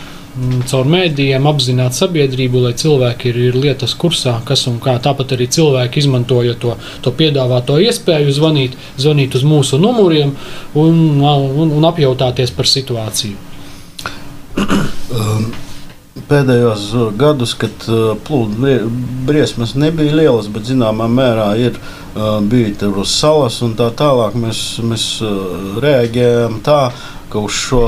caur mēdījiem apzināt sabiedrību, lai cilvēki ir lietas kursā, kas un kā. Tāpat arī cilvēki izmantoja to piedāvāto iespēju zvanīt uz mūsu numuriem un apjautāties par situāciju. pēdējos gadus, kad plūdu briesmas nebija lielas, bet zināmā mērā ir bija tur uz salas un tā tālāk, mēs reaģējam tā, ka uz šo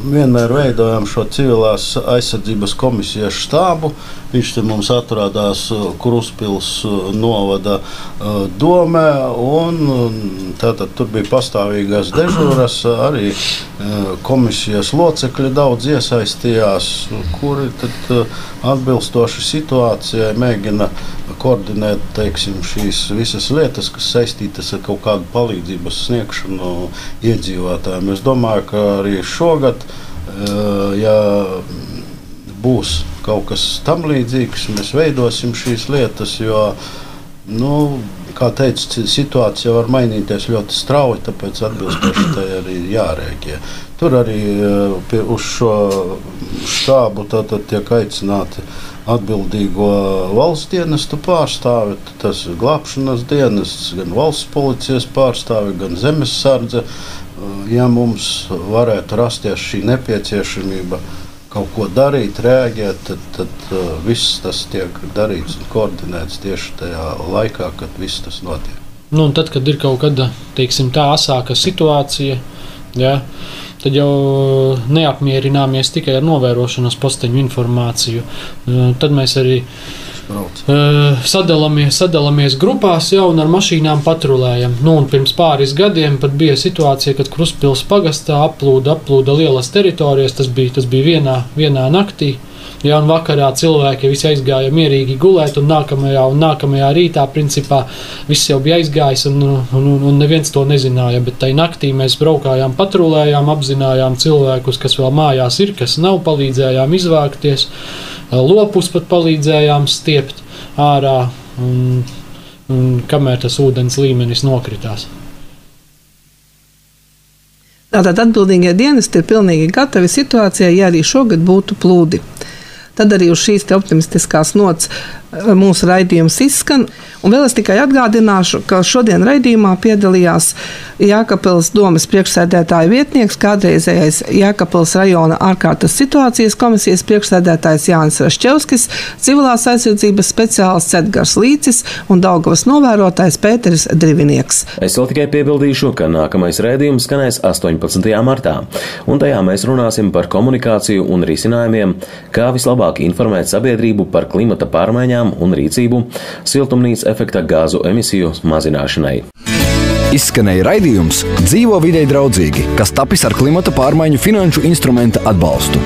vienmēr veidojam šo civilās aizsardzības komisijas štābu. Viņš te mums atradās Kruspils novada domē, un tātad tur bija pastāvīgās dežūras, arī komisijas locekļi daudz iesaistījās, kuri tad atbilstoši situācijai mēģina koordinēt, teiksim, šīs visas lietas, kas saistītas ar kaut kādu palīdzības sniegšanu iedzīvotājiem. Es domāju, ka arī šogad, ja būs kaut kas tam līdzīgs, mēs veidosim šīs lietas, jo, kā teicu, situācija var mainīties ļoti strauji, tāpēc atbilstoši tai arī jārēģē. Tur arī uz šo štābu tātad tiek aicināti atbildīgo valsts dienestu pārstāvi, tas ir glābšanas dienests, gan valsts policijas pārstāvi, gan zemessardze. Ja mums varētu rasties šī nepieciešamība kaut ko darīt, rēģēt, tad viss tas tiek darīts un koordinēts tieši tajā laikā, kad viss tas notiek. Un tad, kad ir kaut kāda, teiksim, tā asāka situācija, tad jau neapmierināmies tikai ar novērošanas posteņu informāciju. Tad mēs arī sadalāmies grupās jau un ar mašīnām patrulējam. Un pirms pāris gadiem pat bija situācija, kad Kruspils pagastā aplūda lielas teritorijas. Tas bija vienā naktī. Ja, un vakarā cilvēki visi aizgāja mierīgi gulēt, un nākamajā rītā principā viss jau bija aizgājis, un neviens to nezināja. Bet tai naktī mēs braukājām, patrulējām, apzinājām cilvēkus, kas vēl mājās ir, kas nav, palīdzējām izvākties, lopus pat palīdzējām stiept ārā, un kamēr tas ūdens līmenis nokritās. Tātad atbildīgie dienesti ir pilnīgi gatavi situācijai, ja arī šogad būtu plūdi. Tad arī uz šīs optimistiskās nots mūsu raidījums izskan. Un vēl es tikai atgādināšu, ka šodien raidījumā piedalījās Jēkabpils domes priekšsēdētāja vietnieks, kādreizējais Jēkabpils rajona ārkārtas situācijas komisijas priekšsēdētājs Jānis Raščevskis, civilās aizsardzības speciālists Edgars Līcis un Daugavas novērotājs Pēteris Drivinieks. Es vēl tikai piebildīšu, ka nākamais raidījums skanēs 18. martā, un tajā mēs runāsim par komunikāciju un risinājumiem, kā vislabāk informēt sabiedrību par klimata pārmaiņām un rīcību siltumnīca efekta gāzu emisiju mazināšanai. Izskanēja raidījums Dzīvo videi draudzīgi, kas tapis ar klimata pārmaiņu finanšu instrumenta atbalstu.